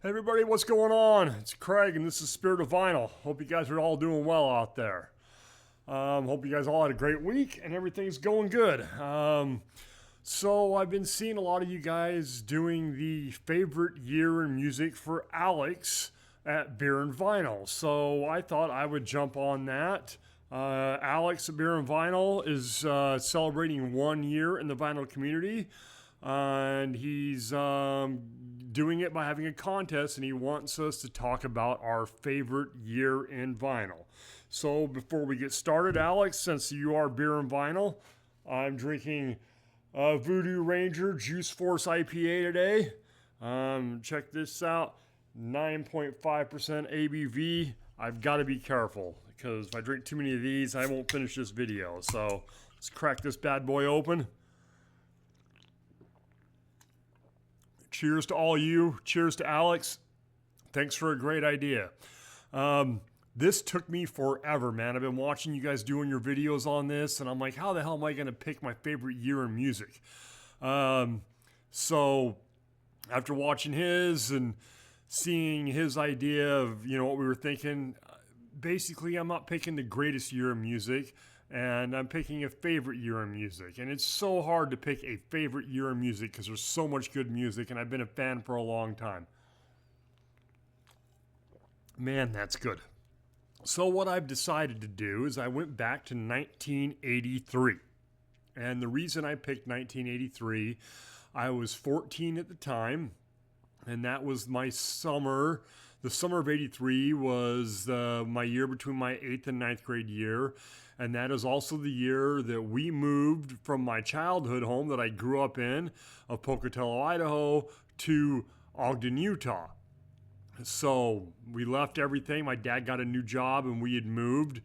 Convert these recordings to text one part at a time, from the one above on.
Hey everybody, what's going on? It's Craig and this is Spirit of Vinyl. Hope you guys are all doing well out there. Hope you guys all had a great week and everything's going good. So I've been seeing a lot of you guys doing the favorite year in music for Alex at Beer and Vinyl. So I thought I would jump on that. Alex at Beer and Vinyl is celebrating 1 year in the vinyl community. And he's doing it by having a contest, and he wants us to talk about our favorite year in vinyl. So before we get started, Alex, since you are Beer and Vinyl, I'm drinking Voodoo Ranger Juice Force IPA today. Check this out, 9.5% ABV. I've got to be careful, because if I drink too many of these, I won't finish this video. So let's crack this bad boy open. Cheers to all you. Cheers to Alex. Thanks for a great idea. This took me forever, man. I've been watching you guys doing your videos on this, and I'm like, how the hell am I going to pick my favorite year in music? So after watching his and seeing his idea of, what we were thinking, basically I'm not picking the greatest year in music. And I'm picking a favorite year in music. And it's so hard to pick a favorite year in music because there's so much good music, and I've been a fan for a long time. Man, that's good. So what I've decided to do is I went back to 1983. And the reason I picked 1983, I was 14 at the time, and that was my summer. The summer of 83 was my year between my 8th and 9th grade year. And that is also the year that we moved from my childhood home that I grew up in, of Pocatello, Idaho, to Ogden, Utah. So we left everything. My dad got a new job and we had moved.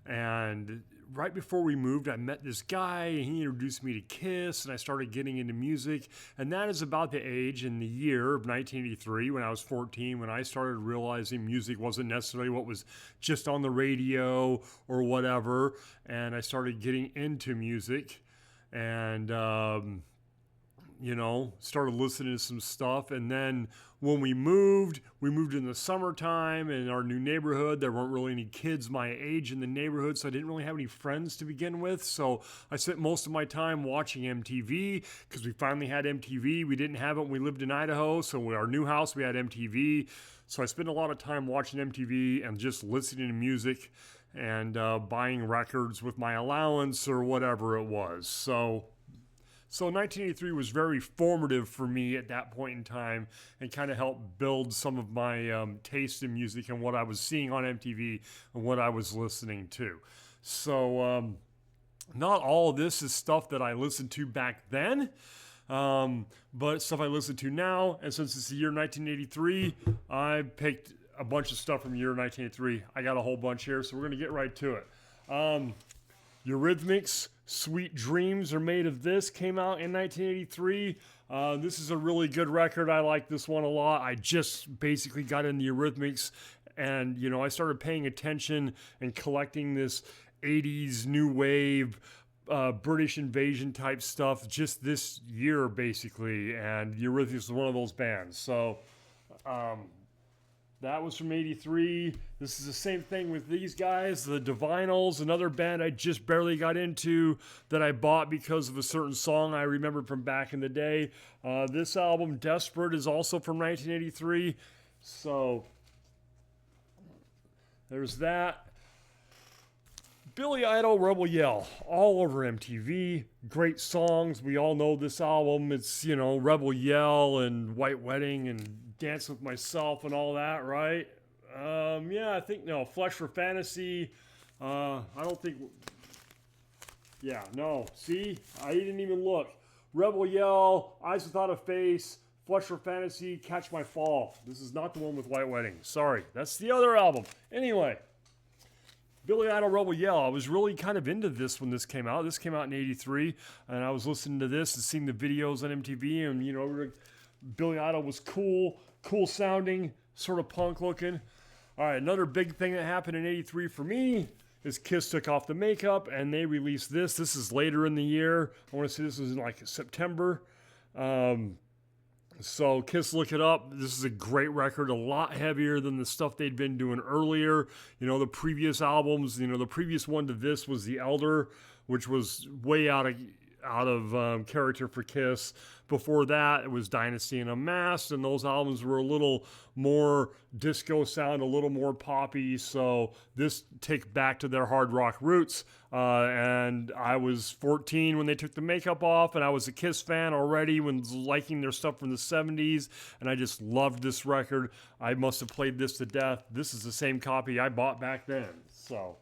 And right before we moved, I met this guy and he introduced me to Kiss, and I started getting into music. And that is about the age and the year of 1983, when I was 14, when I started realizing music wasn't necessarily what was just on the radio or whatever. And I started getting into music and, started listening to some stuff. And then when we moved in the summertime in our new neighborhood. There weren't really any kids my age in the neighborhood, so I didn't really have any friends to begin with. So I spent most of my time watching MTV, because we finally had MTV. We didn't have it when we lived in Idaho, so in our new house we had MTV. So I spent a lot of time watching MTV and just listening to music and buying records with my allowance or whatever it was. So 1983 was very formative for me at that point in time, and kind of helped build some of my taste in music and what I was seeing on MTV and what I was listening to. So not all of this is stuff that I listened to back then, but stuff I listen to now. And since it's the year 1983, I picked a bunch of stuff from the year 1983. I got a whole bunch here, so we're going to get right to it. Eurythmics, Sweet Dreams Are Made of This came out in 1983. This is a really good record. I like this one a lot. I just basically got in the Eurythmics, and I started paying attention and collecting this 80s new wave British invasion type stuff just this year, basically. And the Eurythmics is one of those bands. So that was from 83. This is the same thing with these guys. The Divinyls, another band I just barely got into that I bought because of a certain song I remembered from back in the day. This album, Desperate, is also from 1983. So there's that. Billy Idol, Rebel Yell, all over MTV. Great songs. We all know this album. It's, Rebel Yell and White Wedding and Dance With Myself and all that, right? I think, Flesh for Fantasy. I don't think... Yeah, no. See? I didn't even look. Rebel Yell, Eyes Without a Face, Flesh for Fantasy, Catch My Fall. This is not the one with White Wedding. Sorry. That's the other album. Anyway... Billy Idol, Rebel Yell. I was really kind of into this when this came out. This came out in 83, and I was listening to this and seeing the videos on MTV, and, Billy Idol was cool sounding, sort of punk looking. All right, another big thing that happened in 83 for me is Kiss took off the makeup, and they released this. This is later in the year. I want to say this was in, September. So Kiss, look it up. This is a great record, a lot heavier than the stuff they'd been doing earlier. The previous albums, the previous one to this was The Elder, which was way out of character for Kiss. Before that, it was Dynasty and Unmasked, and those albums were a little more disco sound, a little more poppy. So this take back to their hard rock roots. And I was 14 when they took the makeup off, and I was a Kiss fan already when liking their stuff from the 70s, and I just loved this record. I must have played this to death. This is the same copy I bought back then. So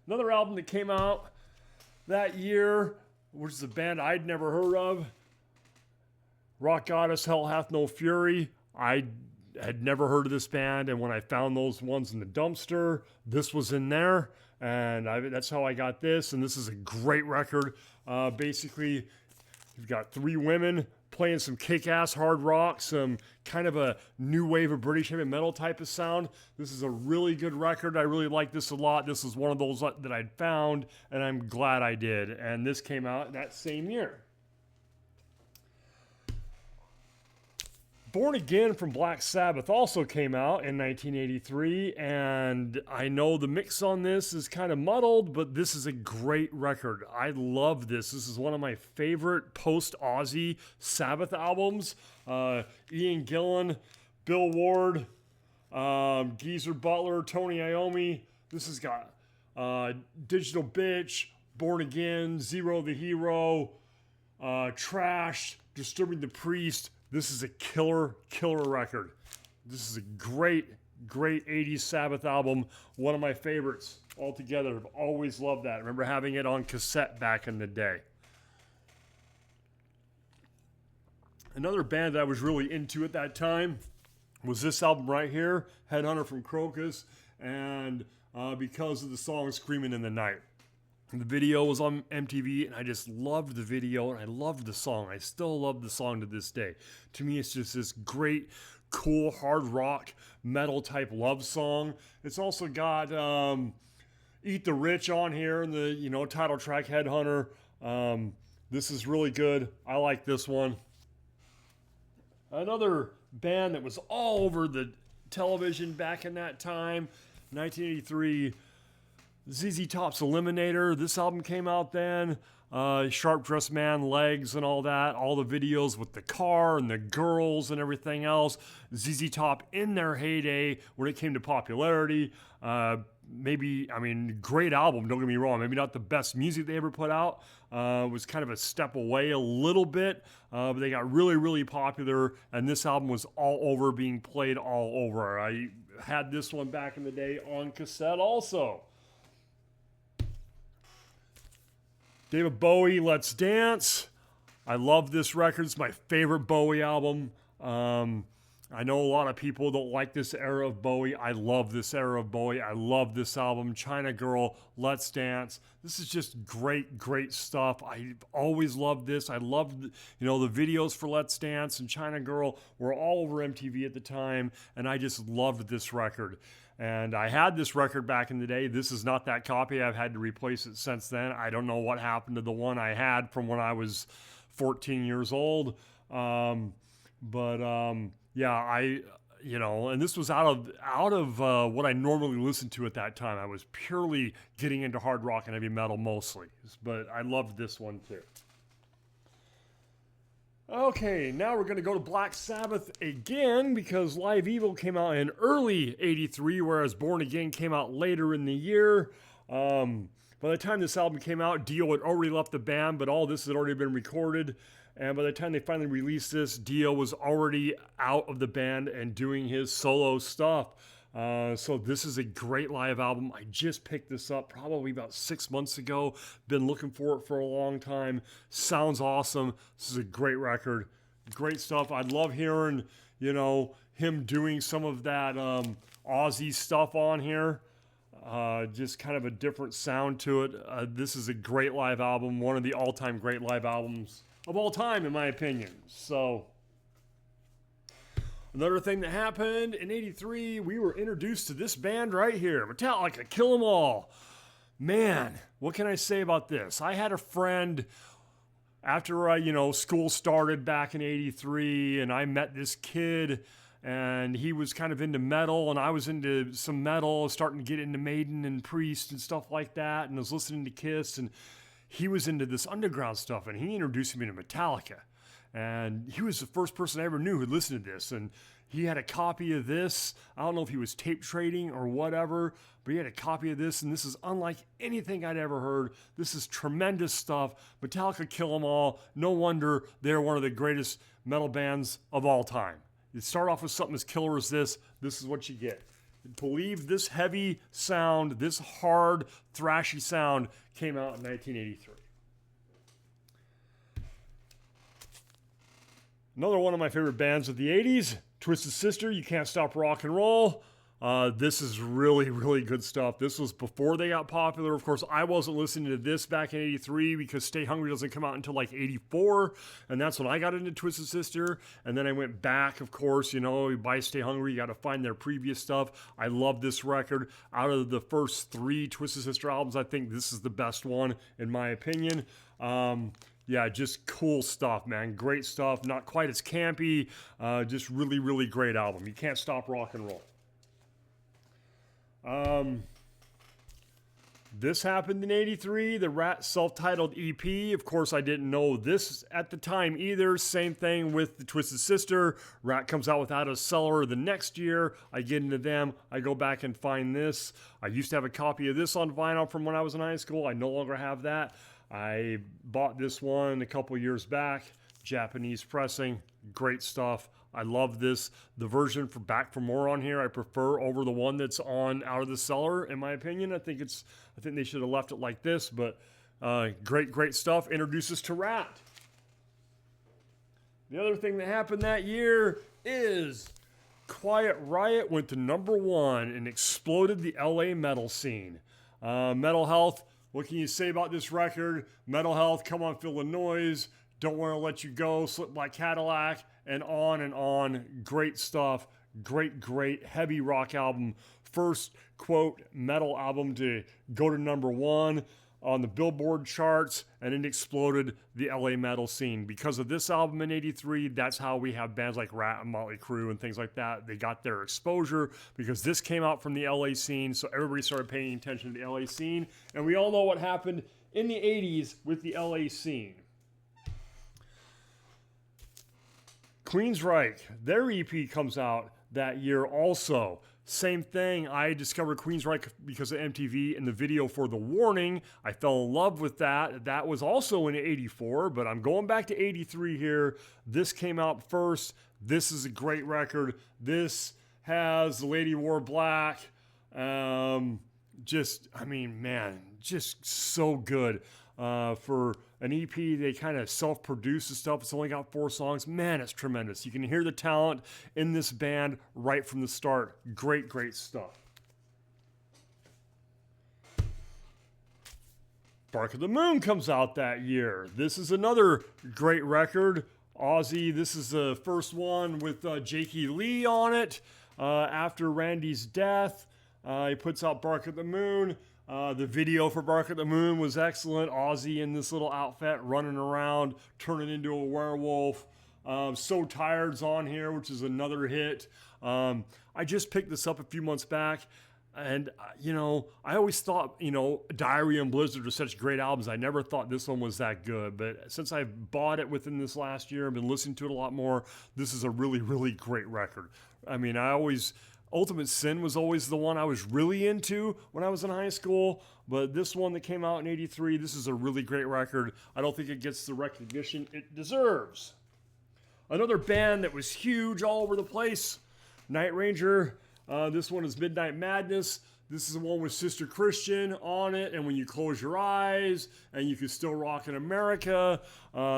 another album that came out that year, which is a band I'd never heard of, Rock Goddess, Hell Hath No Fury. I had never heard of this band, and when I found those ones in the dumpster, this was in there, and that's how I got this, and this is a great record. Basically, you've got three women playing some kick-ass hard rock, some kind of a new wave of British heavy metal type of sound. This is a really good record. I really like this a lot. This is one of those that I'd found, and I'm glad I did. And this came out that same year. Born Again from Black Sabbath also came out in 1983, and I know the mix on this is kind of muddled, but this is a great record. I love this. This is one of my favorite post-Ozzy Sabbath albums. Ian Gillan, Bill Ward, Geezer Butler, Tony Iommi. This has got Digital Bitch, Born Again, Zero the Hero, Trash, Disturbing the Priest. This is a killer record. This is a great 80s Sabbath album. One of my favorites altogether. I've always loved that. I remember having it on cassette back in the day. Another band that I was really into at that time was this album right here, Headhunter from Crocus, and because of the song Screaming in the Night. The video was on MTV, and I just loved the video, and I loved the song. I still love the song to this day. To me, it's just this great, cool, hard rock, metal type love song. It's also got Eat the Rich on here in the title track, Headhunter. This is really good. I like this one. Another band that was all over the television back in that time, 1983. ZZ Top's Eliminator. This album came out then. Sharp Dressed Man, Legs, and all that. All the videos with the car and the girls and everything else. ZZ Top in their heyday when it came to popularity. Great album, don't get me wrong. Maybe not the best music they ever put out. Was kind of a step away a little bit. But they got really, really popular. And this album was all over, being played all over. I had this one back in the day on cassette also. David Bowie, Let's Dance. I love this record. It's my favorite Bowie album. I know a lot of people don't like this era of Bowie. I love this era of Bowie. I love this album. China Girl, Let's Dance. This is just great stuff. I always loved this. I loved, the videos for Let's Dance and China Girl were all over MTV at the time, and I just loved this record. And I had this record back in the day. This is not that copy. I've had to replace it since then. I don't know what happened to the one I had from when I was 14 years old. And this was out of what I normally listened to at that time. I was purely getting into hard rock and heavy metal mostly, but I loved this one too. Okay, now we're going to go to Black Sabbath again because Live Evil came out in early 83, whereas Born Again came out later in the year. By the time this album came out, Dio had already left the band, but all this had already been recorded. And by the time they finally released this, Dio was already out of the band and doing his solo stuff. So this is a great live album. I just picked this up probably about 6 months ago. Been looking for it for a long time. Sounds awesome. This is a great record. Great stuff. I love hearing, him doing some of that Ozzy stuff on here. Just kind of a different sound to it. This is a great live album. One of the all-time great live albums of all time, in my opinion. So another thing that happened in 83, we were introduced to this band right here, Metallica, Kill 'Em All. Man, what can I say about this? I had a friend after school started back in 83 and I met this kid and he was kind of into metal and I was into some metal, starting to get into Maiden and Priest and stuff like that, and I was listening to Kiss, and he was into this underground stuff, and he introduced me to Metallica. And he was the first person I ever knew who listened to this, and he had a copy of this. I don't know if he was tape trading or whatever, but he had a copy of this, and this is unlike anything I'd ever heard. This is tremendous stuff. Metallica, Kill 'Em All. No wonder they're one of the greatest metal bands of all time. You start off with something as killer as this is what you get. Believe this heavy sound, this hard, thrashy sound came out in 1983. Another one of my favorite bands of the 80s, Twisted Sister, You Can't Stop Rock and Roll. This is really, really good stuff. This was before they got popular. Of course, I wasn't listening to this back in 83 because Stay Hungry doesn't come out until like 84. And that's when I got into Twisted Sister. And then I went back, of course, you buy Stay Hungry, you got to find their previous stuff. I love this record. Out of the first 3 Twisted Sister albums, I think this is the best one, in my opinion. Yeah, just cool stuff, man. Great stuff. Not quite as campy. Just really, really great album. You Can't Stop Rock and Roll. This happened in 83, the Rat self-titled EP. Of course, I didn't know this at the time either. Same thing with the Twisted Sister. Rat comes out with Out of Cellar the next year. I get into them. I go back and find this. I used to have a copy of this on vinyl from when I was in high school. I no longer have that. I bought this one a couple years back. Japanese pressing. Great stuff. I love this. The version for Back for More on here I prefer over the one that's on Out of the Cellar, in my opinion. I think they should have left it like this, but great stuff. Introduces to Rat. The other thing that happened that year is Quiet Riot went to #1 and exploded the LA metal scene. Metal Health, what can you say about this record? Metal Health, Come On Feel the Noise, Don't Want to Let You Go, Slip Like Cadillac, and on and on. Great stuff. Great heavy rock album. First, quote, metal album to go to #1 on the Billboard charts, and it exploded the LA metal scene. Because of this album in 83, that's how we have bands like Rat and Motley Crue and things like that. They got their exposure because this came out from the LA scene, so everybody started paying attention to the LA scene. And we all know what happened in the 80s with the LA scene. Queensryche, their EP comes out that year also. Same thing, I discovered Queensryche because of MTV and the video for The Warning. I fell in love with that. That was also in 84, but I'm going back to 83 here. This came out first. This is a great record. This has The Lady Wore Black. Just so good. For an EP, they kind of self-produce the stuff. It's only got 4 songs. Man, it's tremendous. You can hear the talent in this band right from the start. Great stuff. Bark of the Moon comes out that year. This is another great record. Ozzy, this is the first one with Jakey Lee on it. After Randy's death, he puts out Bark of the Moon. The video for Bark at the Moon was excellent. Ozzy in this little outfit running around, turning into a werewolf. So Tired's on here, which is another hit. I just picked this up a few months back. And, I always thought, Diary and Blizzard are such great albums. I never thought this one was that good. But since I've bought it within this last year, I've been listening to it a lot more. This is a really, really great record. I mean, Ultimate Sin was always the one I was really into when I was in high school, but this one that came out in 83, this is a really great record. I don't think it gets the recognition it deserves. Another band that was huge all over the place, Night Ranger. This one is Midnight Madness. This is the one with Sister Christian on it, and When You Close Your Eyes, and You Can Still Rock in America.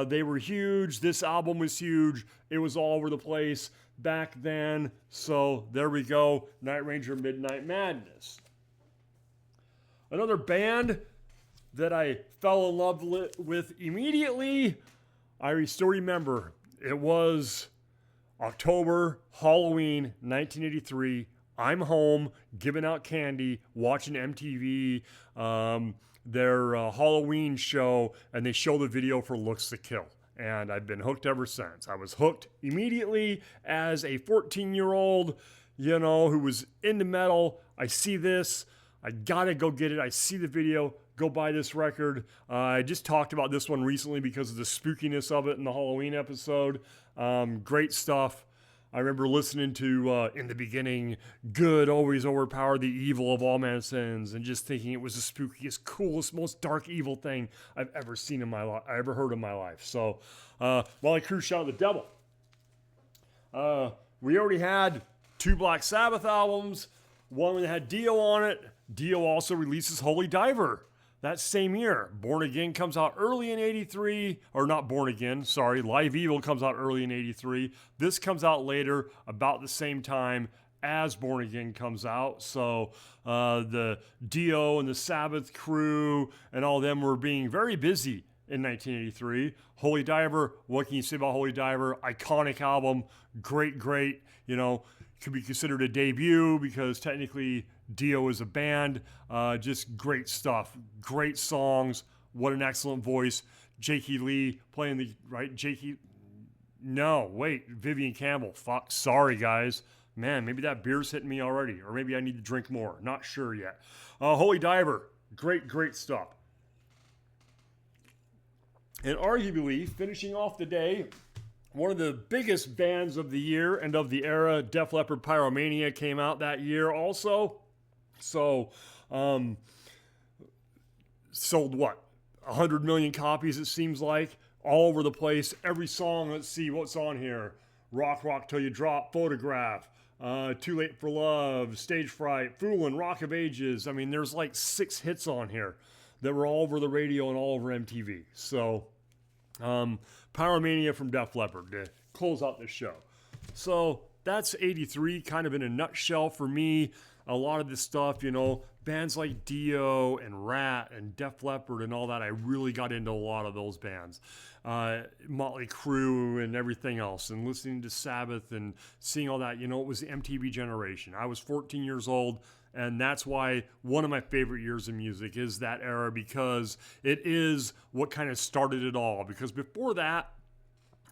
They were huge. This album was huge. It was all over the place back then. So there we go. Night Ranger, Midnight Madness. Another band that I fell in love with immediately, I still remember. It was October, Halloween, 1983. I'm home, giving out candy, watching MTV. their Halloween show, and they show the video for Looks to Kill. And I've been hooked ever since. I was hooked immediately as a 14-year-old, who was into metal. I see this. I gotta go get it. I see the video. Go buy this record. I just talked about this one recently because of the spookiness of it in the Halloween episode. Great stuff. I remember listening to, in the beginning, good always overpower the evil of all man's sins, and just thinking it was the spookiest, coolest, most dark evil thing I've ever seen in my life, I ever heard in my life. So, Motley Crue, Shout at the Devil. We already had 2 Black Sabbath albums, one that had Dio on it. Dio also releases Holy Diver that same year. Born Again comes out early in 83, or not Born Again, sorry, Live Evil comes out early in 83. This comes out later, about the same time as Born Again comes out. So the Dio and the Sabbath crew and all them were being very busy in 1983. Holy Diver, what can you say about Holy Diver? Iconic album, great, could be considered a debut because technically Dio is a band. Just great stuff, great songs. What an excellent voice. Jakey Lee playing Vivian Campbell. Fuck, sorry guys. Man, maybe that beer's hitting me already, or maybe I need to drink more. Not sure yet. Holy Diver, great stuff. And arguably, finishing off the day, one of the biggest bands of the year and of the era, Def Leppard Pyromania, came out that year also. So, sold 100 million copies, it seems like, all over the place. Every song, let's see what's on here. Rock Till You Drop, Photograph, Too Late for Love, Stage Fright, Foolin', Rock of Ages. I mean, there's like 6 hits on here that were all over the radio and all over MTV. So, Pyromania from Def Leppard to close out this show. So that's 83 kind of in a nutshell for me. A lot of this stuff, bands like Dio and Rat and Def Leppard and all that, I really got into a lot of those bands. Motley Crue and everything else, and listening to Sabbath and seeing all that, it was the MTV generation. I was 14 years old, and that's why one of my favorite years in music is that era, because it is what kind of started it all. Because before that,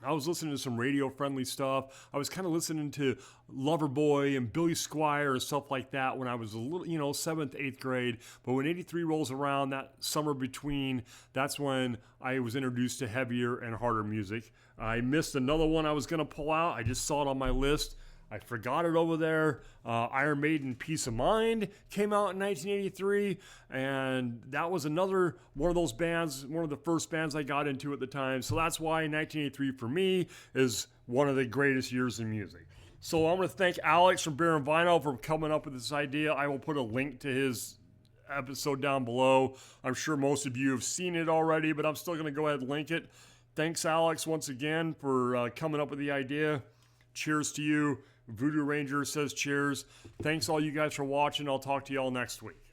I was listening to some radio-friendly stuff. I was kind of listening to Loverboy and Billy Squier and stuff like that when I was a little, 7th, 8th grade. But when 83 rolls around, that summer between, that's when I was introduced to heavier and harder music. I missed another one I was going to pull out. I just saw it on my list. I forgot it over there. Iron Maiden, Peace of Mind came out in 1983, and that was another one of those bands, one of the first bands I got into at the time. So that's why 1983 for me is one of the greatest years in music. So I'm going to thank Alex from Beer and Vinyl for coming up with this idea. I will put a link to his episode down below. I'm sure most of you have seen it already, but I'm still going to go ahead and link it. Thanks, Alex, once again for coming up with the idea. Cheers to you. Voodoo Ranger says cheers. Thanks all you guys for watching. I'll talk to you all next week.